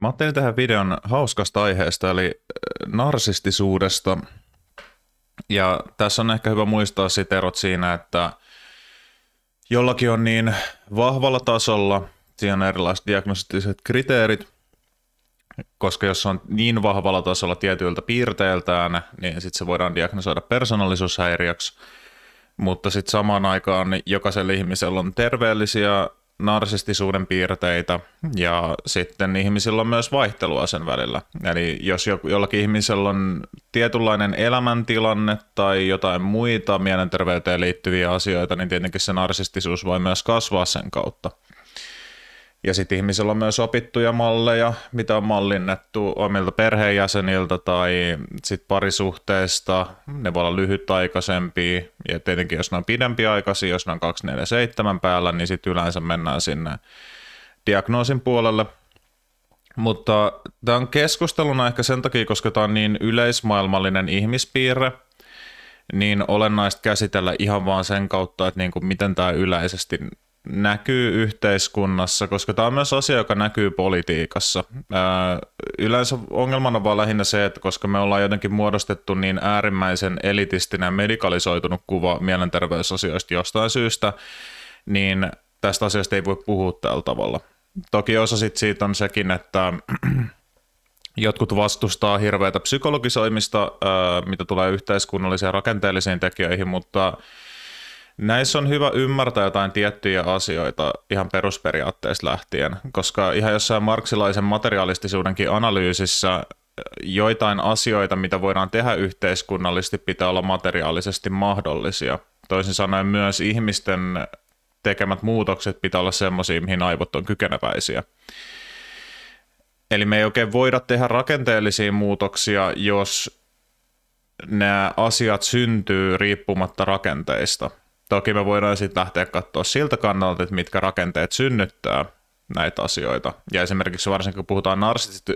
Mä ajattelin tehdä videon hauskasta aiheesta, eli narsistisuudesta. Ja tässä on ehkä hyvä muistaa sit erot siinä, että jollakin on niin vahvalla tasolla, siinä on erilaiset diagnostiset kriteerit, koska jos on niin vahvalla tasolla tietyiltä piirteiltään, niin sitten se voidaan diagnosoida persoonallisuushäiriöksi. Mutta sitten samaan aikaan jokaisella ihmisellä on terveellisiä narsistisuuden piirteitä ja sitten ihmisillä on myös vaihtelua sen välillä. Eli jos jollakin ihmisellä on tietynlainen elämäntilanne tai jotain muita mielenterveyteen liittyviä asioita, niin tietenkin se narsistisuus voi myös kasvaa sen kautta. Ja sitten ihmisellä on myös opittuja malleja, mitä on mallinnettu omilta perheenjäseniltä tai sitten parisuhteesta. Ne voi olla lyhytaikaisempia ja tietenkin jos ne on pidempiaikaisia, jos ne on 247 päällä, niin sitten yleensä mennään sinne diagnoosin puolelle. Mutta tämä on keskusteluna ehkä sen takia, koska tämä on niin yleismaailmallinen ihmispiirre, niin olennaista käsitellä ihan vaan sen kautta, että niin kuin miten tämä yleisesti näkyy yhteiskunnassa, koska tämä on myös asia, joka näkyy politiikassa. Yleensä ongelmana on vaan lähinnä se, että koska me ollaan jotenkin muodostettu niin äärimmäisen elitistinen ja medikalisoitunut kuva mielenterveysasioista jostain syystä, niin tästä asiasta ei voi puhua tällä tavalla. Toki osa siitä on sekin, että jotkut vastustaa hirveätä psykologisoimista, mitä tulee yhteiskunnallisiin ja rakenteellisiin tekijöihin, mutta näissä on hyvä ymmärtää jotain tiettyjä asioita ihan perusperiaatteesta lähtien, koska ihan jossain marksilaisen materialistisuudenkin analyysissä joitain asioita, mitä voidaan tehdä yhteiskunnallisesti, pitää olla materiaalisesti mahdollisia. Toisin sanoen myös ihmisten tekemät muutokset pitää olla semmoisia, mihin aivot on kykeneväisiä. Eli me ei oikein voida tehdä rakenteellisia muutoksia, jos nämä asiat syntyy riippumatta rakenteista. Toki me voidaan sitten lähteä katsoa siltä kannalta, että mitkä rakenteet synnyttää näitä asioita. Ja esimerkiksi varsinkin kun puhutaan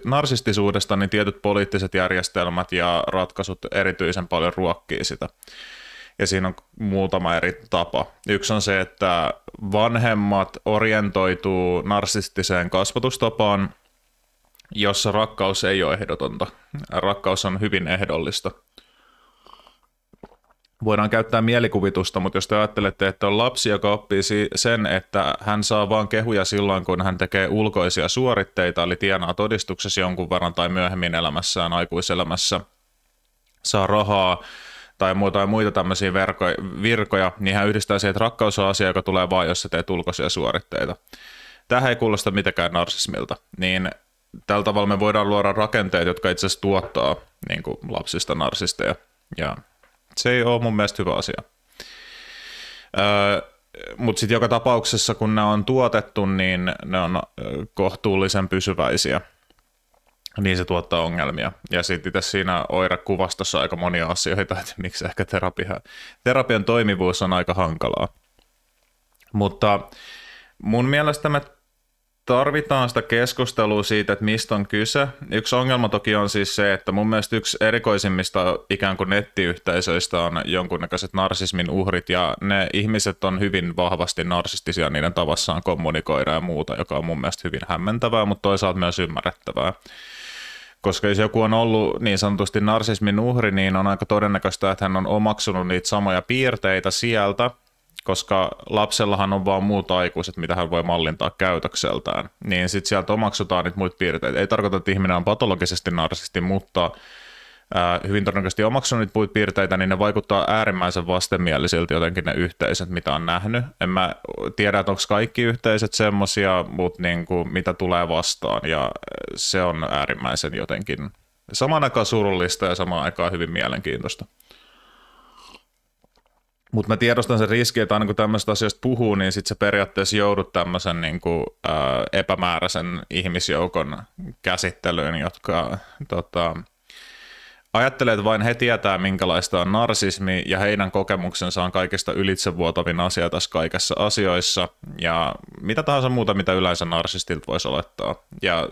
narsistisuudesta, niin tietyt poliittiset järjestelmät ja ratkaisut erityisen paljon ruokkii sitä. Ja siinä on muutama eri tapa. Yksi on se, että vanhemmat orientoituu narsistiseen kasvatustapaan, jossa rakkaus ei ole ehdotonta. Rakkaus on hyvin ehdollista. Voidaan käyttää mielikuvitusta, mutta jos te ajattelette, että on lapsi, joka oppii sen, että hän saa vaan kehuja silloin, kun hän tekee ulkoisia suoritteita, eli tienaa todistuksessa jonkun verran tai myöhemmin elämässään, aikuiselämässä, saa rahaa tai muita tämmöisiä virkoja, niin hän yhdistää siihen, että rakkaus on asia, joka tulee vain, jos sä teet ulkoisia suoritteita. Tähän ei kuulosta mitenkään narsismilta, niin tällä tavalla me voidaan luoda rakenteet, jotka itse asiassa tuottaa niin kuin lapsista narsisteja, ja se ei ole mun mielestä hyvä asia. Mutta sitten joka tapauksessa, kun ne on tuotettu, niin ne on kohtuullisen pysyväisiä. Niin se tuottaa ongelmia. Ja sitten itse siinä oirekuvastossa aika monia asioita, että miksi ehkä terapian toimivuus on aika hankalaa. Mutta mun mielestä me tarvitaan sitä keskustelua siitä, että mistä on kyse. Yksi ongelma toki on siis se, että mun mielestä yksi erikoisimmista ikään kuin nettiyhteisöistä on jonkunnäköiset narsismin uhrit, ja ne ihmiset on hyvin vahvasti narsistisia niiden tavassaan kommunikoida ja muuta, joka on mun mielestä hyvin hämmentävää, mutta toisaalta myös ymmärrettävää. Koska jos joku on ollut niin sanotusti narsismin uhri, niin on aika todennäköistä, että hän on omaksunut niitä samoja piirteitä sieltä, koska lapsellahan on vaan muut aikuiset, mitä hän voi mallintaa käytökseltään, niin sitten sieltä omaksutaan niitä muita piirteitä. Ei tarkoita, että ihminen on patologisesti narsisti, mutta hyvin todennäköisesti omaksunut niitä muita piirteitä, niin ne vaikuttaa äärimmäisen vastenmielisiltä jotenkin ne yhteisöt, mitä on nähnyt. En mä tiedä, että onko kaikki yhteisöt semmoisia, mutta niin kuin, mitä tulee vastaan, ja se on äärimmäisen jotenkin samaan aikaan surullista ja samaan aikaan hyvin mielenkiintoista. Mutta mä tiedostan sen riski, että aina kun tämmöistä asioista puhuu, niin sitten sä periaatteessa joudut tämmöisen niin kuin, epämääräisen ihmisjoukon käsittelyyn, jotka ajattelee, että vain he tietää, minkälaista on narsismi, ja heidän kokemuksensa on kaikista ylitsevuotavin asia tässä kaikessa asioissa, ja mitä tahansa muuta, mitä yleensä narsistilta voisi olettaa. Ja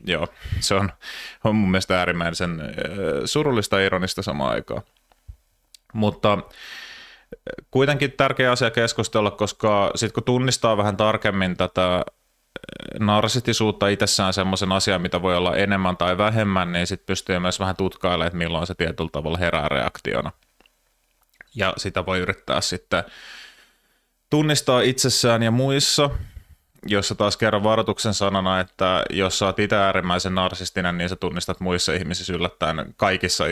joo, se on mun mielestä äärimmäisen surullista ja ironista samaan aikaan. Mutta kuitenkin tärkeä asia keskustella, koska sitten kun tunnistaa vähän tarkemmin tätä narsistisuutta itsessään semmoisen asian, mitä voi olla enemmän tai vähemmän, niin sitten pystyy myös vähän tutkailemaan, että milloin se tietyllä tavalla herää reaktiona. Ja sitä voi yrittää sitten tunnistaa itsessään ja muissa, jossa taas kerran varoituksen sanana, että jos sä oot itse äärimmäisen narsistinen, niin sä tunnistat muissa ihmisissä yllättäen kaikissa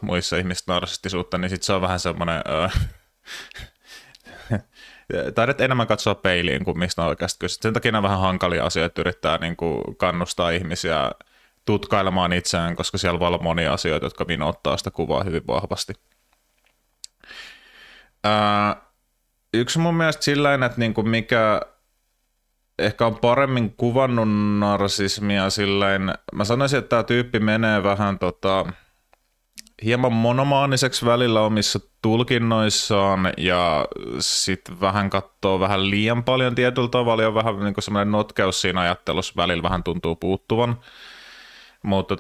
muissa ihmisissä narsistisuutta, niin sit se on vähän semmoinen... Taidat enemmän katsoa peiliin kuin mistä oikeasti kysyt. Sen takia on vähän hankalia asioita, yrittää niin kuin kannustaa ihmisiä tutkailemaan itseään, koska siellä voi olla monia asioita, jotka vinouttaa sitä kuvaa hyvin vahvasti. Yksi mun mielestä sillain, että niin kuin mikä ehkä on paremmin kuvannut narsismia sillain, mä sanoisin, että tämä tyyppi menee vähän hieman monomaaniseksi välillä omissa tulkinnoissaan ja sitten vähän katsoo vähän liian paljon tietyllä tavalla ja vähän niin kuin semmoinen notkeus siinä ajattelussa välillä vähän tuntuu puuttuvan. Mutta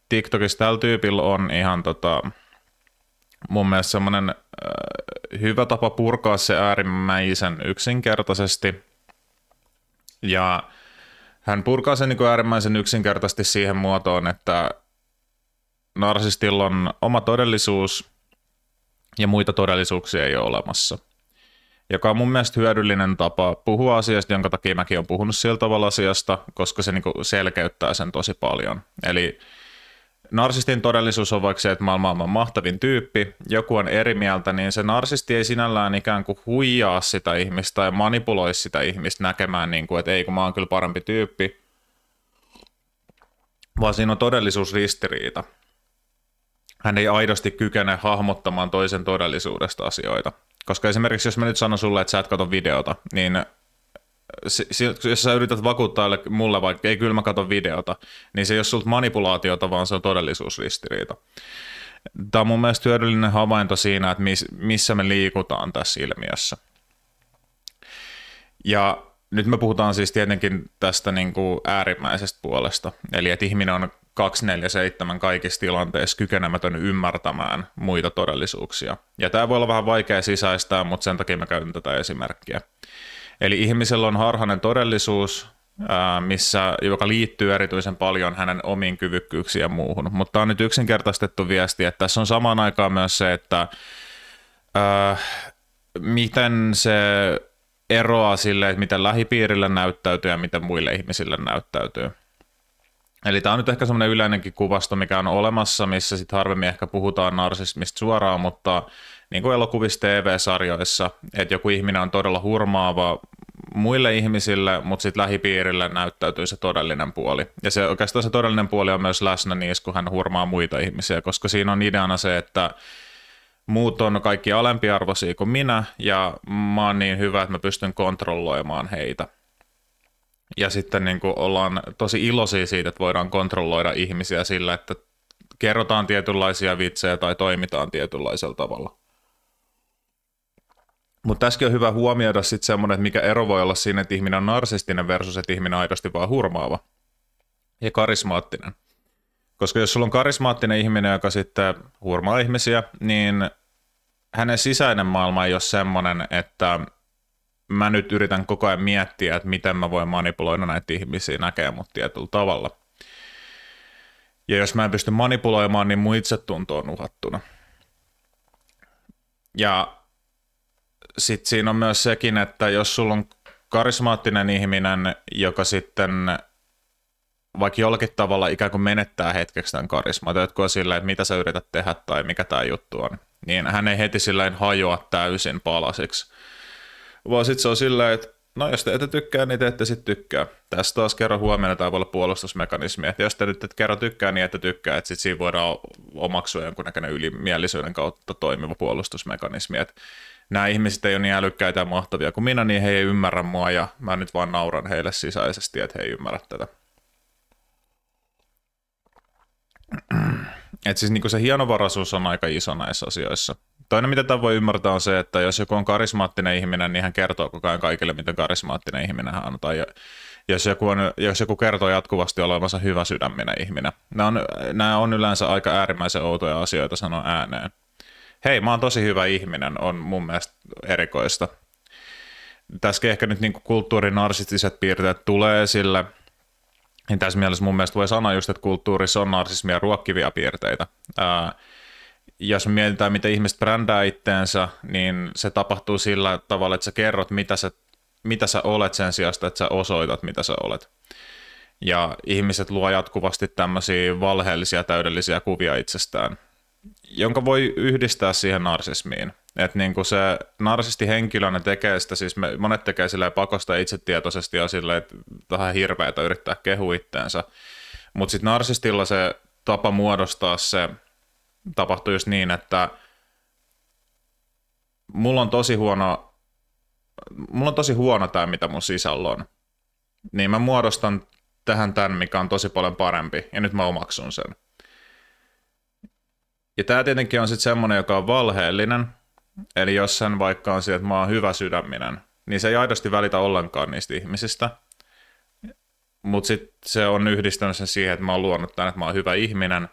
TikTokissa tällä tyypillä on ihan mun mielestä semmoinen hyvä tapa purkaa se äärimmäisen yksinkertaisesti. Ja hän purkaa sen niin kuin äärimmäisen yksinkertaisesti siihen muotoon, että narsistilla on oma todellisuus ja muita todellisuuksia ei ole olemassa. Joka on mun mielestä hyödyllinen tapa puhua asiasta, jonka takia mäkin olen puhunut sillä tavalla asiasta, koska se niinku selkeyttää sen tosi paljon. Eli narsistin todellisuus on vaikka se, että mä oon maailman mahtavin tyyppi, joku on eri mieltä, niin se narsisti ei sinällään ikään kuin huijaa sitä ihmistä tai manipuloi sitä ihmistä näkemään, niin kuin, että ei kun mä oon kyllä parempi tyyppi, vaan siinä on todellisuusristiriita. Hän ei aidosti kykene hahmottamaan toisen todellisuudesta asioita. Koska esimerkiksi jos mä nyt sanon sulle, että sä et katso videota, niin jos sä yrität vakuuttaa mulle vaikka, ei kyllä mä katso videota, niin se ei ole sulta manipulaatiota, vaan se on todellisuusristiriita. Tämä on mun mielestä hyödyllinen havainto siinä, että missä me liikutaan tässä ilmiössä. Ja nyt me puhutaan siis tietenkin tästä niin kuin äärimmäisestä puolesta, eli että ihminen on 24/7 kaikissa tilanteissa kykenemätön ymmärtämään muita todellisuuksia. Ja tämä voi olla vähän vaikea sisäistää, mutta sen takia mä käytän tätä esimerkkiä. Eli ihmisellä on harhainen todellisuus, joka liittyy erityisen paljon hänen omiin kyvykkyyksiin ja muuhun. Mutta tämä on nyt yksinkertaistettu viesti, että tässä on samaan aikaan myös se, että miten se eroaa sille, että miten lähipiirille näyttäytyy ja miten muille ihmisille näyttäytyy. Eli tämä on nyt ehkä semmoinen yleinenkin kuvasto, mikä on olemassa, missä sitten harvemmin ehkä puhutaan narsismista suoraan, mutta niin kuin elokuvissa TV-sarjoissa, että joku ihminen on todella hurmaava muille ihmisille, mutta sitten lähipiirille näyttäytyy se todellinen puoli. Ja oikeastaan se todellinen puoli on myös läsnä niissä, kun hän hurmaa muita ihmisiä, koska siinä on ideana se, että muut on kaikki alempiarvoisia kuin minä, ja mä oon niin hyvä, että mä pystyn kontrolloimaan heitä. Ja sitten niin kuin ollaan tosi iloisia siitä, että voidaan kontrolloida ihmisiä sillä, että kerrotaan tietynlaisia vitsejä tai toimitaan tietynlaisella tavalla. Mutta tässäkin on hyvä huomioida sitten semmoinen, että mikä ero voi olla siinä, että ihminen on narsistinen versus, että ihminen on aidosti vaan hurmaava ja karismaattinen. Koska jos sulla on karismaattinen ihminen, joka sitten hurmaa ihmisiä, niin hänen sisäinen maailma ei ole semmoinen, että mä nyt yritän koko ajan miettiä, että miten mä voin manipuloida näitä ihmisiä näkee mut tietyllä tavalla. Ja jos mä en pysty manipuloimaan, niin mun itsetunto on uhattuna. Ja sitten siinä on myös sekin, että jos sulla on karismaattinen ihminen, joka sitten vaikka jollakin tavalla ikään kuin menettää hetkeksi tämän karismaa, tai jotkut on silleen, että mitä sä yrität tehdä tai mikä tämä juttu on, niin hän ei heti silleen hajoa täysin palasiksi. Vaan sitten se on silleen, että no jos te ette tykkää, niin te ette sitten tykkää. Tässä taas kerran huomioon tämä voi olla puolustusmekanismi, että jos te nyt et kerran tykkää, niin ette tykkää, että sitten siinä voidaan omaksua jonkunnäköinen ylimielisyyden kautta toimiva puolustusmekanismi, että nämä ihmiset ei ole niin älykkäitä ja mahtavia kuin minä, niin he ei ymmärrä mua ja mä nyt vaan nauran heille sisäisesti, että he ei ymmärrä tätä. Että siis niin se hienovaraisuus on aika iso näissä asioissa. Toinen, mitä tämä voi ymmärtää, on se, että jos joku on karismaattinen ihminen, niin hän kertoo koko ajan kaikille, miten karismaattinen ihminen hän on. Tai jos joku kertoo jatkuvasti olevansa hyvä sydäminen ihminen. Nämä on yleensä aika äärimmäisen outoja asioita sanoa ääneen. Hei, mä oon tosi hyvä ihminen, on mun mielestä erikoista. Tässäkin ehkä nyt niin kuin kulttuurin narsistiset piirteet tulee esille. Niin tässä mielessä mun mielestä voi sanoa just, että kulttuurissa on narsismia ruokkivia piirteitä. Jos me mietitään, miten ihmiset brändää itteensä, niin se tapahtuu sillä tavalla, että sä kerrot, mitä sä olet sen sijasta, että sä osoitat, mitä sä olet. Ja ihmiset luo jatkuvasti tämmöisiä valheellisia, täydellisiä kuvia itsestään, jonka voi yhdistää siihen narsismiin. Että niinku se narsisti henkilönä tekee sitä, siis monet tekee silleen pakosta itsetietoisesti ja silleen, että vähän hirveätä yrittää kehua itteensä. Mutta sitten narsistilla se tapa muodostaa se tapahtuu just niin, että mulla on tosi huono tämä, mitä mun sisällä on. Niin mä muodostan tähän tämän, mikä on tosi paljon parempi, ja nyt mä omaksun sen. Ja tää tietenkin on sitten semmoinen, joka on valheellinen, eli jos sen vaikka on siitä, että mä oon hyvä sydäminen, niin se ei aidosti välitä ollenkaan niistä ihmisistä. Mutta sitten se on yhdistänyt sen siihen, että mä oon luonut tämän, että mä oon hyvä ihminen,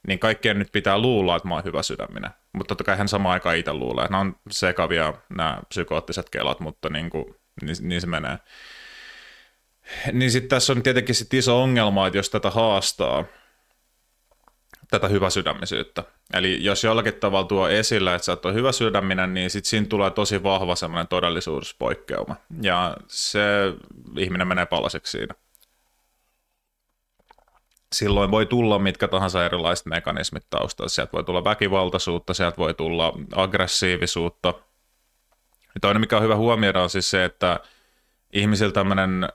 niin kaikkien nyt pitää luulla, että mä oon hyvä sydäminen. Mutta totta kai hän samaan aikaan itse luulee. Nämä on sekavia nämä psykoottiset kelat, mutta niin se menee. Niin sitten tässä on tietenkin sit iso ongelma, että jos tätä haastaa, tätä hyväsydämisyyttä. Eli jos jollakin tavalla tuo esille, että sä oot hyvä sydäminen, niin sitten siinä tulee tosi vahva semmoinen todellisuuspoikkeuma. Ja se ihminen menee palaseksi siinä. Silloin voi tulla mitkä tahansa erilaiset mekanismit taustalla. Sieltä voi tulla väkivaltaisuutta, sieltä voi tulla aggressiivisuutta. Ja toinen, mikä on hyvä huomioida, on siis se, että ihmisillä tämmöinen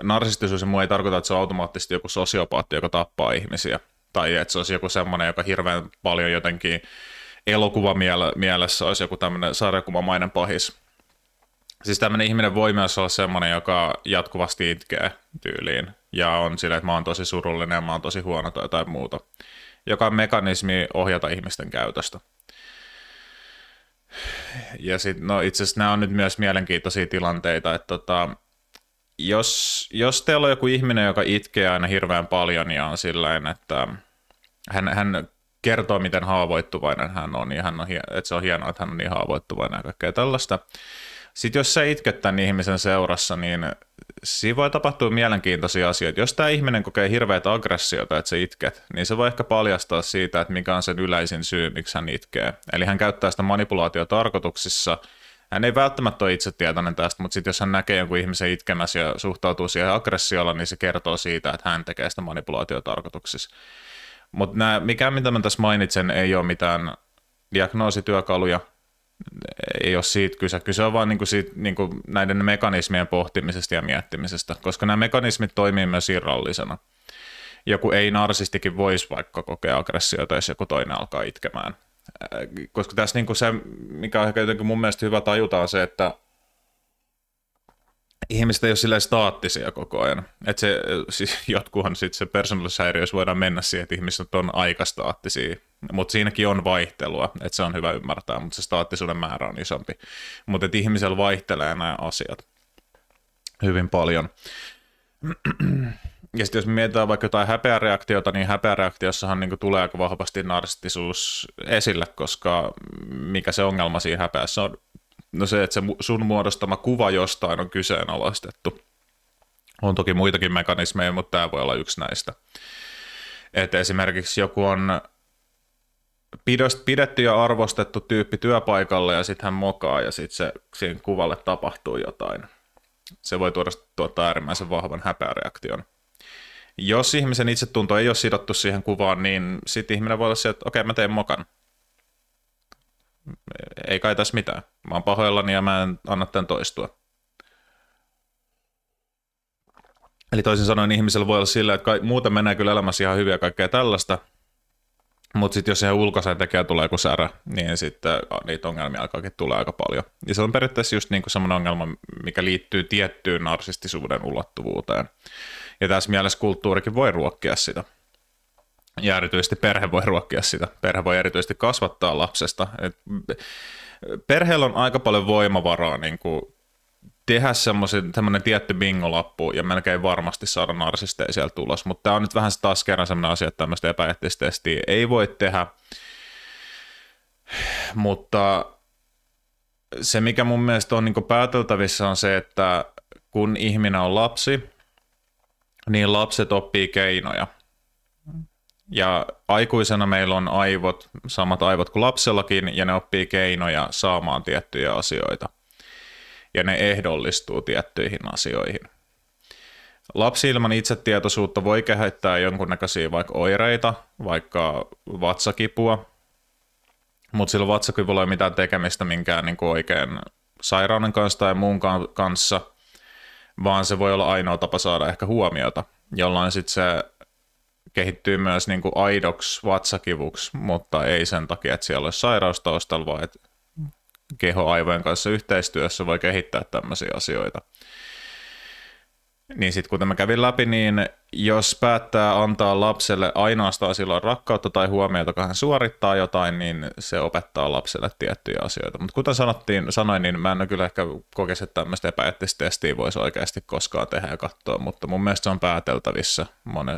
narsistisuus ei tarkoita, että se on automaattisesti joku sosiopaatti, joka tappaa ihmisiä. Tai että se olisi joku semmoinen, joka hirveän paljon jotenkin elokuvamielessä olisi joku tämmöinen sarjakuvamainen pahis. Siis tämmöinen ihminen voi myös olla semmoinen, joka jatkuvasti itkee tyyliin. Ja on silleen, että mä oon tosi surullinen ja mä oon tosi huono tai jotain muuta. Joka on mekanismi ohjata ihmisten käytöstä. Ja sitten no itse asiassa nämä on nyt myös mielenkiintoisia tilanteita, että jos teillä on joku ihminen, joka itkee aina hirveän paljon ja on silleen, että hän kertoo, miten haavoittuvainen hän on, ja että se on hienoa, että hän on niin haavoittuvainen ja kaikkea tällaista. Sitten jos sä itket tämän ihmisen seurassa, niin siinä voi tapahtua mielenkiintoisia asioita. Jos tämä ihminen kokee hirveätä aggressiota, että sä itket, niin se voi ehkä paljastaa siitä, että mikä on sen yleisin syy, miksi hän itkee. Eli hän käyttää sitä manipulaatiotarkoituksissa. Hän ei välttämättä ole itsetietoinen tästä, mutta sitten jos hän näkee jonkun ihmisen itkemässä ja suhtautuu siihen aggressiolla, niin se kertoo siitä, että hän tekee sitä manipulaatiotarkoituksissa. Mutta mikä, mitä mä tässä mainitsen, ei ole mitään diagnoosityökaluja. Ei ole siitä kyse. Kyse on vaan niinku näiden mekanismien pohtimisesta ja miettimisestä, koska nämä mekanismit toimii myös irrallisena. Joku ei-narsistikin voisi vaikka kokea aggressiota, jos joku toinen alkaa itkemään. Koska tässä niinku se, mikä on ehkä jotenkin mun mielestä hyvä tajuta, on se, että ihmiset ei ole silleen staattisia koko ajan. Että se, siis jotkuhan sitten se persoonallisuushäiriössä voidaan mennä siihen, että ihmiset on aika staattisia. Mutta siinäkin on vaihtelua, että se on hyvä ymmärtää, mutta se staattisuuden määrä on isompi. Mutta että ihmisellä vaihtelee nämä asiat hyvin paljon. Ja sitten jos me mietitään vaikka jotain häpeäreaktiota, niin häpeäreaktiossahan niin tulee aika vahvasti narsistisuus esille, koska mikä se ongelma siinä häpeässä on? No se, että se sun muodostama kuva jostain on kyseenalaistettu. On toki muitakin mekanismeja, mutta tämä voi olla yksi näistä. Että esimerkiksi joku on pidetty ja arvostettu tyyppi työpaikalle ja sitten hän mokaa ja sitten siinä kuvalle tapahtuu jotain. Se voi tuottaa äärimmäisen vahvan häpeäreaktion. Jos ihmisen itsetunto ei ole sidottu siihen kuvaan, niin sitten ihminen voi olla se, että okei, mä teen mokan. Ei kai tässä mitään. Mä oon pahoillani ja mä en anna tämän toistua. Eli toisin sanoen ihmisellä voi olla silleen, että muuten menee kyllä elämässä ihan hyviä kaikkea tällaista, mutta sitten jos siihen ulkoiseen tekijä tulee joku särä, niin sitten niitä ongelmia alkaakin tulee aika paljon. Ja se on periaatteessa just niin kuin semmoinen ongelma, mikä liittyy tiettyyn narsistisuuden ulottuvuuteen. Ja tässä mielessä kulttuurikin voi ruokkia sitä. Ja erityisesti perhe voi ruokkia sitä. Perhe voi erityisesti kasvattaa lapsesta. Perheellä on aika paljon voimavaraa niin kuin tehdä semmoinen tietty bingolappu ja melkein varmasti saada narsisteja sieltä tulos. Mutta tämä on nyt vähän taas kerran semmoinen asia, että tämmöistä epäeettistä testiä ei voi tehdä. Mutta se, mikä mun mielestä on niin pääteltävissä, on se, että kun ihminen on lapsi, niin lapset oppii keinoja. Ja aikuisena meillä on aivot, samat aivot kuin lapsellakin, ja ne oppii keinoja saamaan tiettyjä asioita. Ja ne ehdollistuu tiettyihin asioihin. Lapsi ilman itsetietoisuutta voi kehittää jonkunnäköisiä vaikka oireita, vaikka vatsakipua, mutta sillä vatsakivulla ei ole mitään tekemistä minkään niin kuin oikein sairauden kanssa tai muun kanssa, vaan se voi olla ainoa tapa saada ehkä huomiota, jolloin sitten se kehittyy myös niin kuin aidoksi vatsakivuksi, mutta ei sen takia, että siellä olisi sairaus taustalla, vaan että keho aivojen kanssa yhteistyössä voi kehittää tämmöisiä asioita. Niin sitten kuten mä kävin läpi, niin jos päättää antaa lapselle ainoastaan silloin rakkautta tai huomiota, kun hän suorittaa jotain, niin se opettaa lapselle tiettyjä asioita. Mutta kuten sanoin, niin mä en kyllä ehkä kokisi, että tämmöistä epäeettistä testiä voisi oikeasti koskaan tehdä ja katsoa, mutta mun mielestä se on pääteltävissä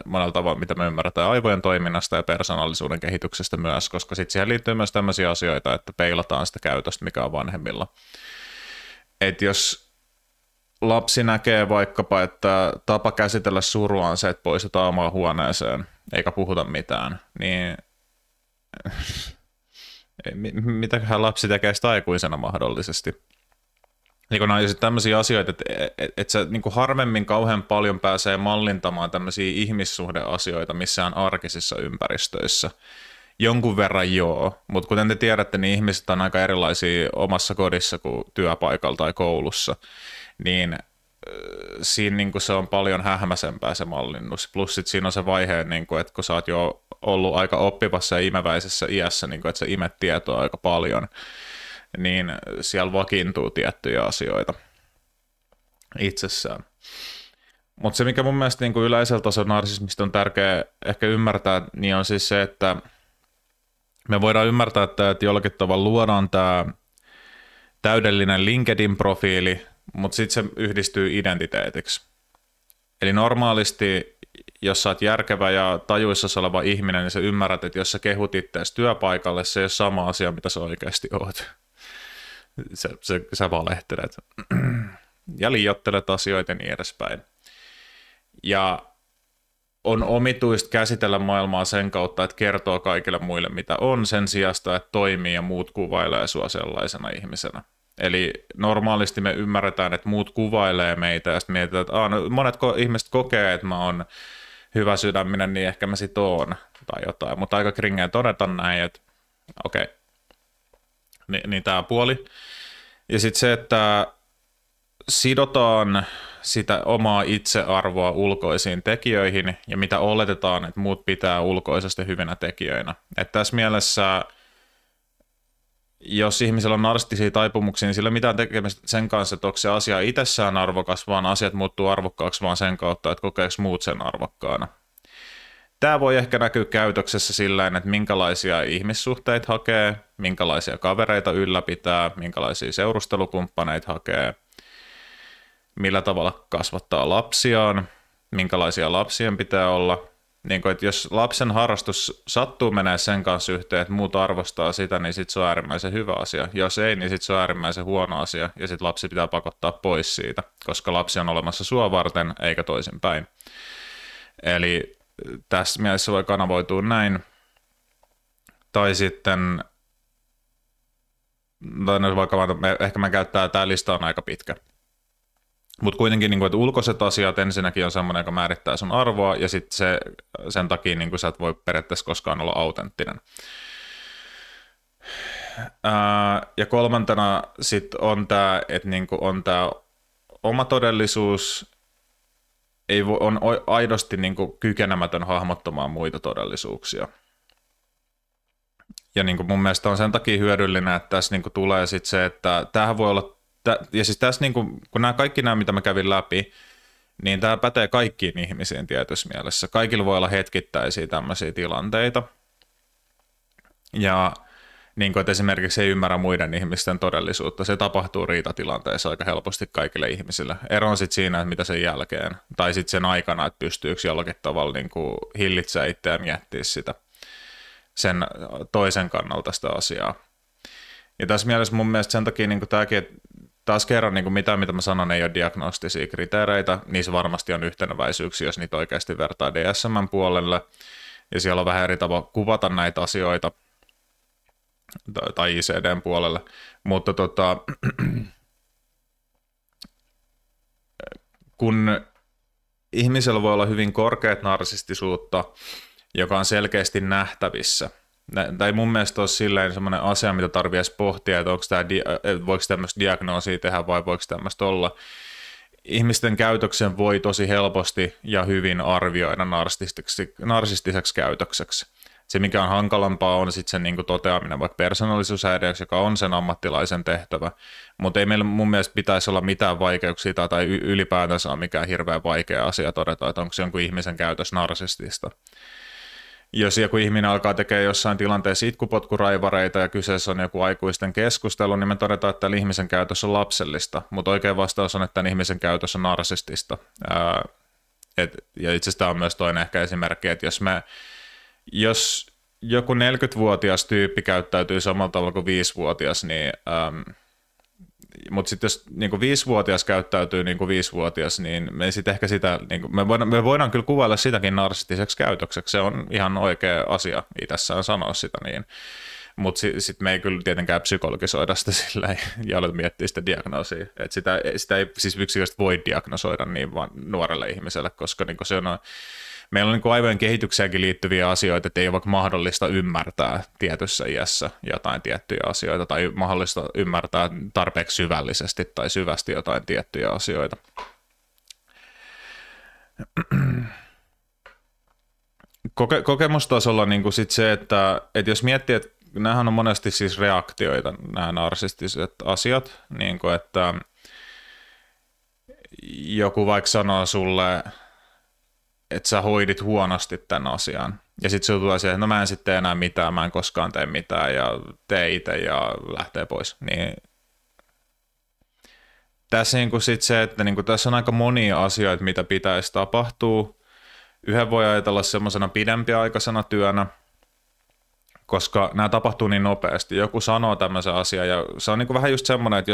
monella tavalla, mitä me ymmärretään aivojen toiminnasta ja persoonallisuuden kehityksestä myös, koska sitten siihen liittyy myös tämmöisiä asioita, että peilataan sitä käytöstä, mikä on vanhemmilla. Että jos lapsi näkee vaikkapa, että tapa käsitellä surua on se, että poistutaan omaan huoneeseen, eikä puhuta mitään, niin mitäköhän lapsi tekee sitä aikuisena mahdollisesti? Niin kun on tämmöisiä asioita, että se niin kuin harvemmin kauhean paljon pääsee mallintamaan tämmöisiä ihmissuhdeasioita missään arkisissa ympäristöissä. Jonkun verran joo, mutta kuten te tiedätte, niin ihmiset on aika erilaisia omassa kodissa kuin työpaikalla tai koulussa. Niin siinä niin kuin se on paljon hähmäsempää se mallinnus. Plus sit siinä on se vaihe, niin kuin, että kun sä oot jo ollut aika oppivassa ja imeväisessä iässä, niin kuin, että sä imet tietoa aika paljon, niin siellä vakiintuu tiettyjä asioita itsessään. Mutta se, mikä mun mielestä niin kuin yleisellä tasolla narsismista on tärkeää ehkä ymmärtää, niin on siis se, että me voidaan ymmärtää, että jollakin tavalla luodaan tämä täydellinen LinkedIn-profiili, mutta sitten se yhdistyy identiteetiksi. Eli normaalisti, jos sä oot järkevä ja tajuissasi oleva ihminen, niin sä ymmärrät, että jos sä kehut itseäsi työpaikalle, se ei ole sama asia, mitä sä oikeasti oot. Sä valehtelet ja liioittelet asioita ja niin edespäin. Ja on omituista käsitellä maailmaa sen kautta, että kertoo kaikille muille, mitä on, sen sijasta, että toimii ja muut kuvailee sua sellaisena ihmisenä. Eli normaalisti me ymmärretään, että muut kuvailee meitä ja sitten mietitään, että no, monet ihmiset kokee, että mä oon hyvä sydäminen, niin ehkä mä sit oon tai jotain. Mutta aika kringeä todeta näin, että okei, niin tämä puoli. Ja sitten se, että sidotaan sitä omaa itsearvoa ulkoisiin tekijöihin ja mitä oletetaan, että muut pitää ulkoisesti hyvinä tekijöinä. Että tässä mielessä, jos ihmisellä on narsistisia taipumuksia, niin sillä ei ole mitään tekemistä sen kanssa, että onko se asia itsessään arvokas, vaan asiat muuttuu arvokkaaksi vaan sen kautta, että kokeeko muut sen arvokkaana. Tämä voi ehkä näkyä käytöksessä sillä että minkälaisia ihmissuhteita hakee, minkälaisia kavereita ylläpitää, minkälaisia seurustelukumppaneita hakee, millä tavalla kasvattaa lapsiaan, minkälaisia lapsien pitää olla. Niin kuin, että jos lapsen harrastus sattuu menee sen kanssa yhteen, että muut arvostaa sitä, niin sitten se on äärimmäisen hyvä asia. Jos ei, niin sitten se on äärimmäisen huono asia, ja sitten lapsi pitää pakottaa pois siitä, koska lapsi on olemassa sua varten, eikä toisinpäin. Eli tässä mielessä voi kanavoitua näin. Tai sitten, ehkä mä käyttää, tämä lista on aika pitkä. Mutta kuitenkin, niin kuin, että ulkoiset asiat ensinnäkin on semmoinen, joka määrittää sun arvoa, ja sitten sen takia niin kuin, sä et voi periaatteessa koskaan olla autenttinen. Ja kolmantena sitten on tämä, että niin kuin, on tämä oma todellisuus, on aidosti niin kuin, kykenemätön hahmottamaan muita todellisuuksia. Ja niin kuin, mun mielestä on sen takia hyödyllinen, että tässä niin kuin, tulee sitten se, että tämähän voi olla. Ja siis tässä, niin kun kaikki nämä, mitä mä kävin läpi, niin tämä pätee kaikkiin ihmisiin tietyssä mielessä. Kaikilla voi olla hetkittäisiä tämmöisiä tilanteita. Ja niin kun, että esimerkiksi ei ymmärrä muiden ihmisten todellisuutta. Se tapahtuu riitatilanteessa aika helposti kaikille ihmisille. Ero on sitten siinä, että mitä sen jälkeen. Tai sitten sen aikana, että pystyykö jollakin tavalla niin kuin hillitsemään itseään miettiä sitä sen toisen kannalta sitä asiaa. Ja tässä mielessä mun mielestä sen takia niin tämäkin, että taas kerran niin mitä mä sanon, ei ole diagnostisia kriteereitä, niissä varmasti on yhteneväisyyksiä, jos niitä oikeasti vertaa DSM:n puolelle, ja siellä on vähän eri tapa kuvata näitä asioita, tai ICDn puolelle, mutta kun ihmisellä voi olla hyvin korkeat narsistisuutta, joka on selkeästi nähtävissä, tai mun mielestä olisi silleen semmoinen asia, mitä tarvitsee edes pohtia, että voiko tämmöistä diagnoosia tehdä vai voiko tämmöistä olla. Ihmisten käytöksen voi tosi helposti ja hyvin arvioida narsistiseksi käytökseksi. Se, mikä on hankalampaa, on sitten sen niin toteaminen vaikka persoonallisuushäiriöksi, joka on sen ammattilaisen tehtävä, mutta ei meillä mun mielestä pitäisi olla mitään vaikeuksia tai ylipäätänsä on mikään hirveän vaikea asia todeta, että onko se jonkun ihmisen käytös narsistista. Jos joku ihminen alkaa tekemään jossain tilanteessa itkupotkuraivareita ja kyseessä on joku aikuisten keskustelu, niin me todetaan, että tämän ihmisen käytös on lapsellista, mutta oikea vastaus on, että tämän ihmisen käytös on narsistista. Ja itse asiassa tämä on myös toinen ehkä esimerkki, että jos joku 40-vuotias tyyppi käyttäytyy samalla tavalla kuin 5-vuotias, niin, mutta sitten jos niin 5-vuotias käyttäytyy niin kuin 5-vuotias, niin me sitten ehkä sitä, niin kuin, me voidaan kyllä kuvailla sitäkin narsistiseksi käytökseksi, se on ihan oikea asia itsessään sanoa sitä niin, mutta sitten me ei kyllä tietenkään psykologisoida sitä sillä ja aloita miettiä sitä diagnoosia, että sitä ei siis yksinkertaisesti voi diagnosoida niin vaan nuorelle ihmiselle, koska niin se on meillä on niin aivojen kehitykseenkin liittyviä asioita, että ei ole vaikka mahdollista ymmärtää tietyssä iässä jotain tiettyjä asioita tai mahdollista ymmärtää tarpeeksi syvällisesti tai syvästi jotain tiettyjä asioita. Kokemustasolla niin kuin sit se, että jos miettii, että nämähän on monesti siis reaktioita, nämä narsistiset asiat, niin kuin että joku vaikka sanoo sulle, että sä hoidit huonosti tämän asian. Ja sitten se tulee siihen, että no mä en sitten tee enää mitään, mä en koskaan tee mitään ja tee itse ja lähtee pois. Niin tässä niin sitten se, että niin tässä on aika monia asioita, mitä pitäisi tapahtua. Yhden voi ajatella semmoisena pidempiaikaisena työnä, koska nämä tapahtuu niin nopeasti. Joku sanoo tämmöisen asian ja se on niin vähän just semmoinen, että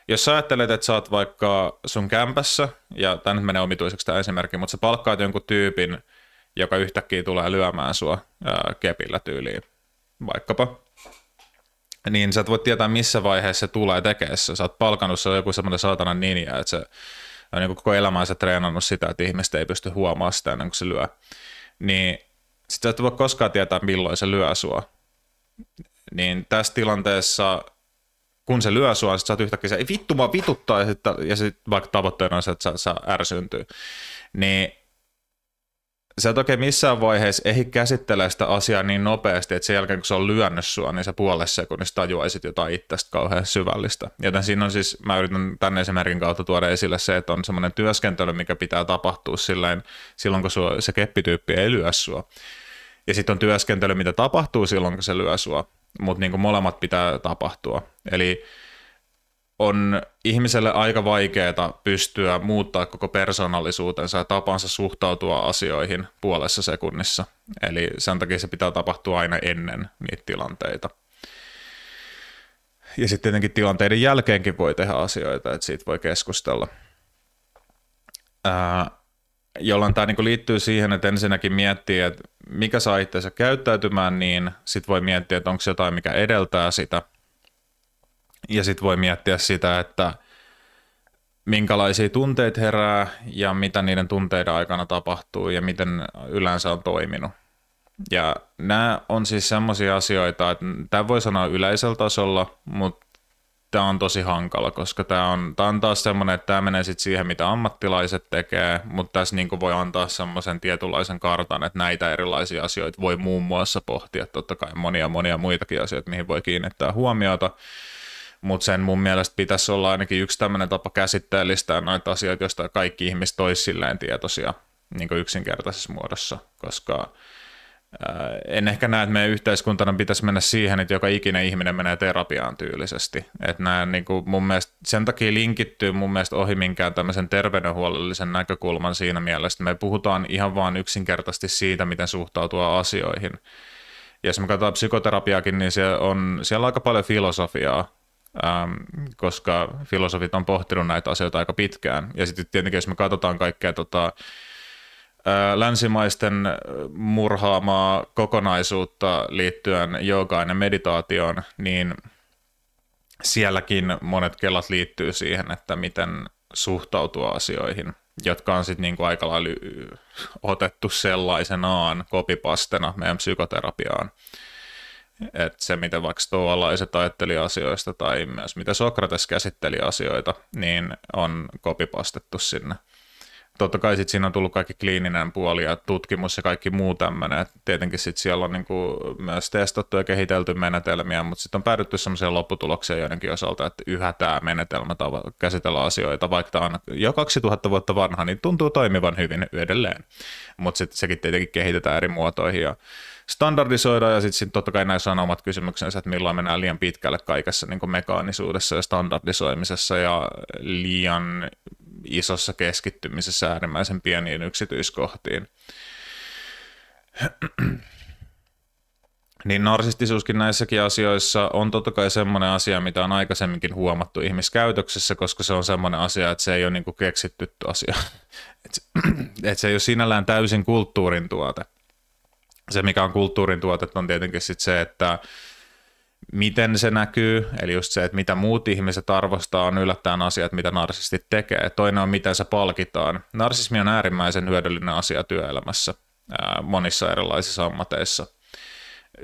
jos sä ajattelet, että sä oot vaikka sun kämpässä, ja tämä nyt menee omituiseksi tämä esimerkki, mutta sä palkkaat jonkun tyypin, joka yhtäkkiä tulee lyömään sua kepillä tyyliin, vaikkapa, niin sä et voi tietää, missä vaiheessa se tulee tekeessä. Sä oot palkannut se joku semmoinen saatanan ninja, että se on niin koko elämänsä treenannut sitä, että ihmiset ei pysty huomaamaan sitä ennen kuin se lyö. Niin sit sä et voi koskaan tietää, milloin se lyö sua. Niin tässä tilanteessa kun se lyö sua, sit sä oot yhtäkkiä se, ei vittu, mä vituttaa, ja sit vaikka tavoitteena on se, että sä ärsyntyy, niin sä et oikein missään vaiheessa ehdi käsittelee sitä asiaa niin nopeasti, että sen jälkeen kun se on lyönyt sua, niin sä puolessa sekunnissa tajuaisit jotain itsestä kauhean syvällistä. Joten siinä on siis, mä yritän tänne esimerkin kautta tuoda esille se, että on semmoinen työskentely, mikä pitää tapahtua silloin kun se keppityyppi ei lyö sua. Ja sitten on työskentely, mitä tapahtuu silloin, kun se lyö sua. Mutta niin molemmat pitää tapahtua. Eli on ihmiselle aika vaikeaa pystyä muuttaa koko persoonallisuutensa ja tapansa suhtautua asioihin puolessa sekunnissa. Eli sen takia se pitää tapahtua aina ennen niitä tilanteita. Ja sitten tietenkin tilanteiden jälkeenkin voi tehdä asioita, että siitä voi keskustella. Jolloin tämä niinku liittyy siihen, että ensinnäkin miettii, että mikä saa itseänsä käyttäytymään, niin sitten voi miettiä, että onko jotain, mikä edeltää sitä. Ja sitten voi miettiä sitä, että minkälaisia tunteita herää ja mitä niiden tunteiden aikana tapahtuu ja miten yleensä on toiminut. Ja nämä on siis semmoisia asioita, että tämä voi sanoa yleisellä tasolla, mutta tämä on tosi hankala, koska tämä on taas semmoinen, että tämä menee sitten siihen, mitä ammattilaiset tekee, mutta tässä niin voi antaa semmoisen tietynlaisen kartan, että näitä erilaisia asioita voi muun muassa pohtia, totta kai monia muitakin asioita, mihin voi kiinnittää huomiota, mutta sen mun mielestä pitäisi olla ainakin yksi tämmöinen tapa käsitteellistää noita asioita, joista kaikki ihmiset olisi silleen tietoisia niin yksinkertaisessa muodossa, koska en ehkä näe, että meidän yhteiskuntana pitäisi mennä siihen, että joka ikinen ihminen menee terapiaan tyylisesti. Että nämä niin kuin mun mielestä, sen takia linkittyy mun mielestä ohi minkään tämmöisen terveydenhuollollisen näkökulman siinä mielessä, että me puhutaan ihan vaan yksinkertaisesti siitä, miten suhtautua asioihin. Ja jos me katsotaan psykoterapiaakin, niin siellä on aika paljon filosofiaa, koska filosofit on pohtinut näitä asioita aika pitkään. Ja sitten tietenkin, jos me katsotaan kaikkea länsimaisten murhaamaa kokonaisuutta liittyen joogaan ja meditaatioon, niin sielläkin monet kelat liittyy siihen, että miten suhtautua asioihin, jotka on sitten niinku aika lailla otettu sellaisenaan kopipastena meidän psykoterapiaan. Että se, miten vaikka stoalaiset ajatteli asioista tai myös mitä Sokrates käsitteli asioita, niin on kopipastettu sinne. Totta kai sitten siinä on tullut kaikki kliininen puoli ja tutkimus ja kaikki muu tämmöinen. Tietenkin sitten siellä on niinku myös testattu ja kehitelty menetelmiä, mutta sitten on päädytty sellaiseen lopputulokseen joidenkin osalta, että yhä tämä menetelmä käsitellä asioita, vaikka tämä on jo 2000 vuotta vanha, niin tuntuu toimivan hyvin edelleen. Mutta sitten sekin tietenkin kehitetään eri muotoihin ja standardisoidaan ja sitten totta kai näissä on omat kysymyksensä, että milloin mennään liian pitkälle kaikessa niin kuin mekaanisuudessa ja standardisoimisessa ja liian isossa keskittymisessä äärimmäisen pieniin yksityiskohtiin. Niin narsistisuuskin näissäkin asioissa on totta kai semmoinen asia, mitä on aikaisemminkin huomattu ihmiskäytöksessä, koska se on semmoinen asia, että se ei ole niin kuin keksitty asia. Että se ei ole sinällään täysin kulttuurin tuote. Se, mikä on kulttuurin tuotetta, on tietenkin sit se, että miten se näkyy, eli just se, että mitä muut ihmiset arvostaa, on yllättäen asiat, mitä narsistit tekee. Toinen on, miten se palkitaan. Narsismi on äärimmäisen hyödyllinen asia työelämässä monissa erilaisissa ammateissa.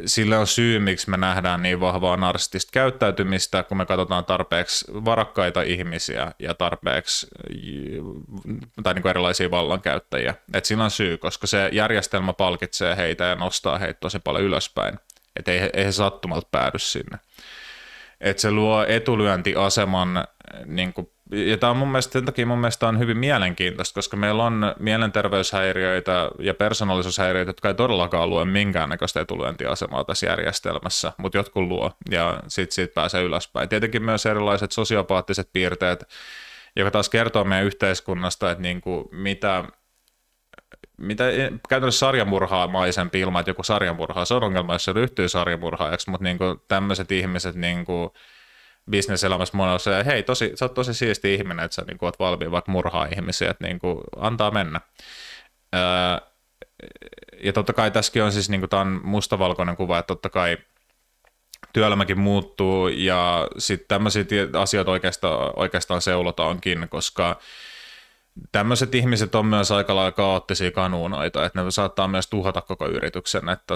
Sillä on syy, miksi me nähdään niin vahvaa narsistista käyttäytymistä, kun me katsotaan tarpeeksi varakkaita ihmisiä ja tarpeeksi tai niin kuin erilaisia vallankäyttäjiä. Et sillä on syy, koska se järjestelmä palkitsee heitä ja nostaa heitä tosi paljon ylöspäin. Että ei he sattumalta päädy sinne. Että se luo etulyöntiaseman, niin kuin, ja tämä on sen takia mun mielestä on hyvin mielenkiintoista, koska meillä on mielenterveyshäiriöitä ja persoonallisuushäiriöitä, jotka ei todellakaan luo minkäännäköistä etulyöntiasemaa tässä järjestelmässä, mutta jotkut luo, ja sitten siitä pääsee ylöspäin. Tietenkin myös erilaiset sosiopaattiset piirteet, joka taas kertoo meidän yhteiskunnasta, että niin kuin mitä käytännössä sarjamurhaamaisempi ilman, että joku sarjamurhaa, se on ongelma, jos se ryhtyy sarjamurhaajaksi, mutta niin tämmöiset ihmiset niin bisneselämässä monella on se, että hei, sä oot tosi siisti ihminen, että sä niin oot valmiin vaikka murhaa ihmisiä, että niin antaa mennä. Ja totta kai tässäkin on siis, niin tämä on mustavalkoinen kuva, että totta kai työelämäkin muuttuu ja sitten tämmöisiä asioita oikeastaan seulotaankin, koska tämmöiset ihmiset on myös aika lailla kaoottisia kanuunoita, että ne saattaa myös tuhota koko yrityksen, että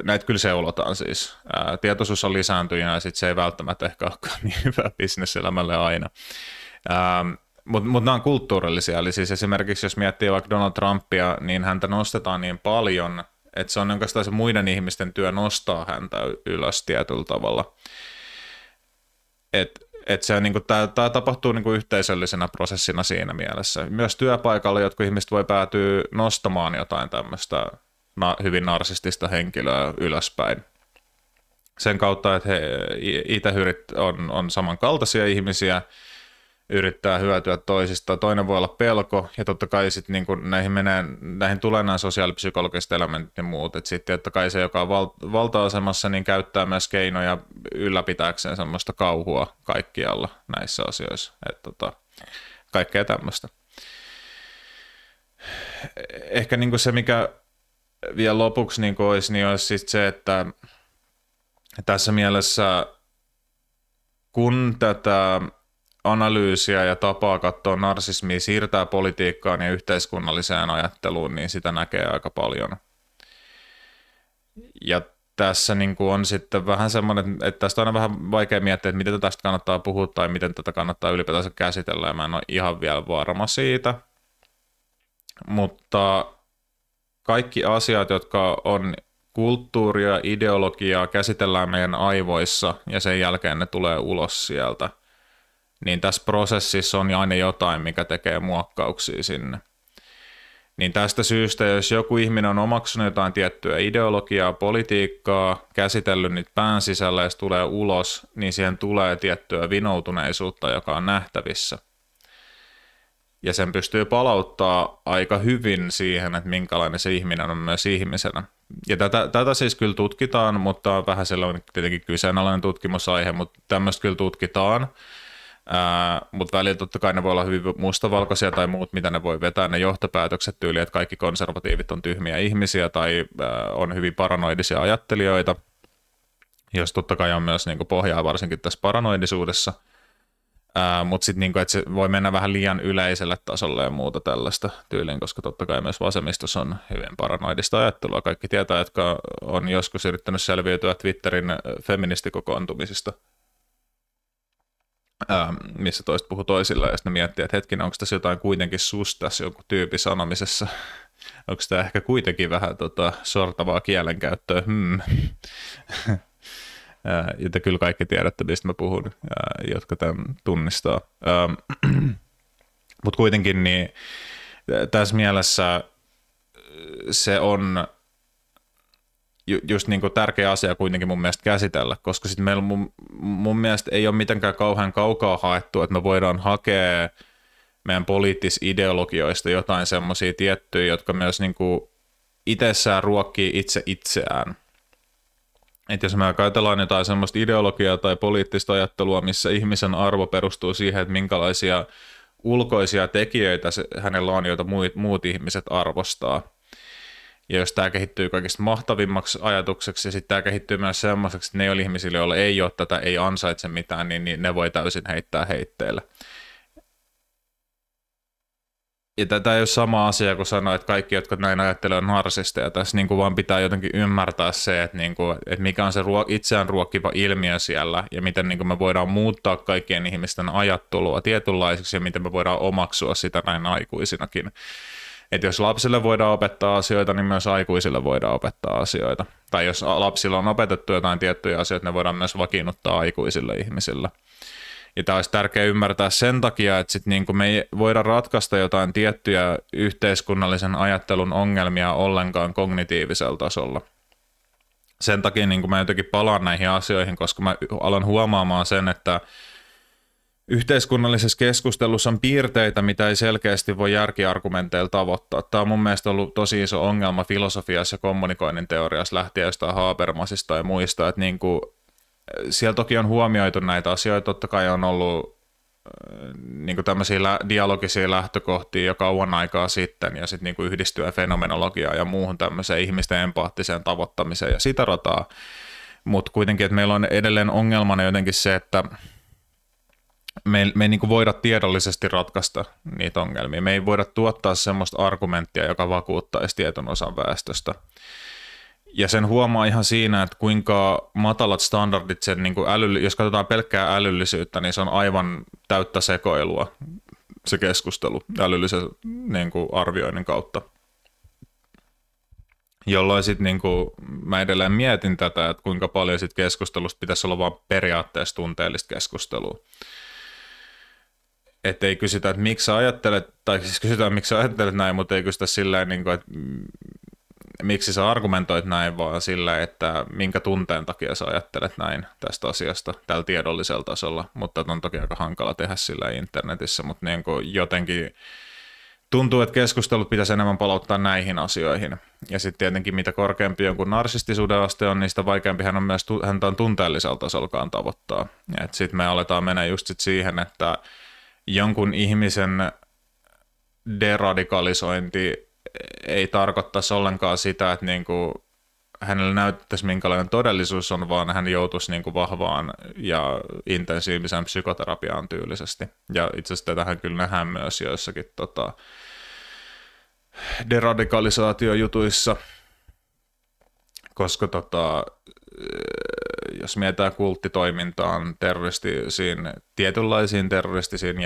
näitä kyllä seulotaan siis. Tietoisuus on lisääntynyt ja sitten se ei välttämättä ehkä olekaan niin hyvä bisneselämälle aina. Mutta nämä on kulttuurillisia, eli siis esimerkiksi jos miettii vaikka Donald Trumpia, niin häntä nostetaan niin paljon, että se on oikeastaan se muiden ihmisten työ nostaa häntä ylös tietyllä tavalla. Niinku, tämä tapahtuu niinku yhteisöllisenä prosessina siinä mielessä. Myös työpaikalla jotkut ihmiset voi päätyä nostamaan jotain tämmöistä hyvin narsistista henkilöä ylöspäin. Sen kautta, että he itse on samankaltaisia ihmisiä, yrittää hyötyä toisista. Toinen voi olla pelko, ja totta kai sitten niinku näihin tulee nämä sosiaalipsykologiset elementit ja muut. Sitten totta kai se, joka on valta-asemassa, niin käyttää myös keinoja ylläpitääkseen semmoista kauhua kaikkialla näissä asioissa. Kaikkea tämmöistä. Ehkä niinku se, mikä vielä lopuksi niinku olisi siis se, että tässä mielessä kun tätä analyysiä ja tapaa katsoa narsismia siirtää politiikkaan ja yhteiskunnalliseen ajatteluun, niin sitä näkee aika paljon. Ja tässä niin kuin on sitten vähän semmoinen, että tästä on aina vähän vaikea miettiä, että miten tästä kannattaa puhua tai miten tätä kannattaa ylipäätänsä käsitellä, ja mä en ole ihan vielä varma siitä. Mutta kaikki asiat, jotka on kulttuuria, ideologiaa, käsitellään meidän aivoissa ja sen jälkeen ne tulee ulos sieltä. Niin tässä prosessissa on aina jotain, mikä tekee muokkauksia sinne. Niin tästä syystä, jos joku ihminen on omaksunut jotain tiettyä ideologiaa, politiikkaa, käsitellyt niitä pään sisällä ja se tulee ulos, niin siihen tulee tiettyä vinoutuneisuutta, joka on nähtävissä. Ja sen pystyy palauttaa aika hyvin siihen, että minkälainen se ihminen on myös ihmisenä. Ja tätä siis kyllä tutkitaan, mutta vähän sellainen tietenkin kyseenalainen tutkimusaihe, mutta tämmöistä kyllä tutkitaan. Mutta välillä totta kai ne voi olla hyvin mustavalkoisia tai muut, mitä ne voi vetää, ne johtopäätökset tyyli, että kaikki konservatiivit on tyhmiä ihmisiä tai on hyvin paranoidisia ajattelijoita, jos totta kai on myös niinku pohjaa varsinkin tässä paranoidisuudessa. Mutta sitten niinku, että se voi mennä vähän liian yleiselle tasolle ja muuta tällaista tyyliin, koska totta kai myös vasemmistossa on hyvin paranoidista ajattelua. Kaikki tietää, jotka on joskus yrittänyt selviytyä Twitterin feministikokoontumisista, missä toista puhuu toisilla ja sitten ne miettii, että hetkinen, onko tässä jotain kuitenkin susta tässä jonkun tyypin sanomisessa. Onko tämä ehkä kuitenkin vähän sortavaa kielenkäyttöä? Jota kyllä kaikki tiedätte, mistä mä puhun, jotka tämän tunnistaa. Mutta kuitenkin niin, tässä mielessä se on just niin kuin tärkeä asia kuitenkin mun mielestä käsitellä, koska sitten meillä mun mielestä ei ole mitenkään kauhean kaukaa haettu, että me voidaan hakea meidän poliittis-ideologioista jotain semmoisia tiettyjä, jotka myös niin kuin itsessään ruokkii itse itseään. Että jos me ajatellaan jotain semmoista ideologiaa tai poliittista ajattelua, missä ihmisen arvo perustuu siihen, että minkälaisia ulkoisia tekijöitä hänellä on, joita muut ihmiset arvostaa. Ja jos tämä kehittyy kaikista mahtavimmaksi ajatukseksi ja sitten tämä kehittyy myös semmoiseksi, että ne ihmisille, joilla ei ole tätä, ei ansaitse mitään, niin ne voi täysin heittää heitteille. Ja tätä ei ole sama asia kuin sanoa, että kaikki, jotka näin ajattelee, on narsisteja. Tässä niin kuin vaan pitää jotenkin ymmärtää se, että, niin kuin, että mikä on se itseään ruokkiva ilmiö siellä ja miten niin kuin me voidaan muuttaa kaikkien ihmisten ajattelua tietynlaiseksi ja miten me voidaan omaksua sitä näin aikuisinakin. Että jos lapsille voidaan opettaa asioita, niin myös aikuisille voidaan opettaa asioita. Tai jos lapsilla on opetettu jotain tiettyjä asioita, ne voidaan myös vakiinnuttaa aikuisille ihmisille. Ja tämä olisi tärkeää ymmärtää sen takia, että sit niinku me ei voida ratkaista jotain tiettyjä yhteiskunnallisen ajattelun ongelmia ollenkaan kognitiivisella tasolla. Sen takia niinku mä jotenkin palaan näihin asioihin, koska mä alan huomaamaan sen, että yhteiskunnallisessa keskustelussa on piirteitä, mitä ei selkeästi voi järkiargumenteilla tavoittaa. Tämä on mun mielestä ollut tosi iso ongelma filosofiassa ja kommunikoinnin teoriassa lähtien jostain Habermasista ja muista, että niinku siellä toki on huomioitu näitä asioita, totta kai on ollut niin tämmöisiä dialogisia lähtökohtia jo kauan aikaa sitten ja sitten niin yhdistyen fenomenologiaan ja muuhun tämmöiseen ihmisten empaattiseen tavoittamiseen ja sitä rataa, mutta kuitenkin, että meillä on edelleen ongelmana jotenkin se, että me ei niin voida tiedollisesti ratkaista niitä ongelmia, me ei voida tuottaa semmoista argumenttia, joka vakuuttaisi tietyn osan väestöstä. Ja sen huomaa ihan siinä, että kuinka matalat standardit sen, niin kuin jos katsotaan pelkkää älyllisyyttä, niin se on aivan täyttä sekoilua se keskustelu älyllisen niin kuin arvioinnin kautta. Jolloin sitten niin kuin mä edelleen mietin tätä, että kuinka paljon sit keskustelusta pitäisi olla vaan periaatteessa tunteellista keskustelua. Että ei kysytä, että miksi sä ajattelet, tai siis kysytään, miksi sä ajattelet näin, mutta ei kysytä sillä niin kuin, että miksi sä argumentoit näin, vaan sillä, että minkä tunteen takia sä ajattelet näin tästä asiasta tällä tiedollisella tasolla, mutta on toki aika hankala tehdä sillä internetissä, mutta niin kuin jotenkin tuntuu, että keskustelut pitäisi enemmän palauttaa näihin asioihin. Ja sitten tietenkin mitä korkeampi jonkun narsistisuuden aste on, niin sitä vaikeampi hän on myös häntä on tunteellisella tasollaan tavoittaa. Ja sitten me aletaan mennä just sit siihen, että jonkun ihmisen deradikalisointi ei tarkoittaisi ollenkaan sitä, että niinku hänelle näyttäisi minkälainen todellisuus on, vaan hän joutuisi niinku vahvaan ja intensiiviseen psykoterapiaan tyylisesti. Ja itse asiassa tätähän kyllä nähdään myös joissakin deradikalisaatiojutuissa, koska jos mietitään kulttitoimintaan tietynlaisiin terroristisiin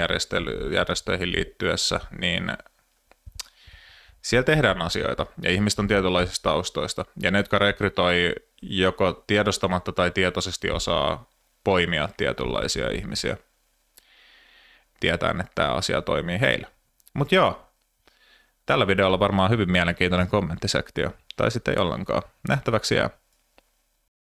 järjestöihin liittyessä, niin siellä tehdään asioita ja ihmiset on tietynlaisista taustoista. Ja ne, jotka rekrytoi joko tiedostamatta tai tietoisesti osaa poimia tietynlaisia ihmisiä, tietää, että tämä asia toimii heillä. Mutta joo, tällä videolla varmaan hyvin mielenkiintoinen kommenttisektio. Tai sitten ei ollenkaan. Nähtäväksi jää.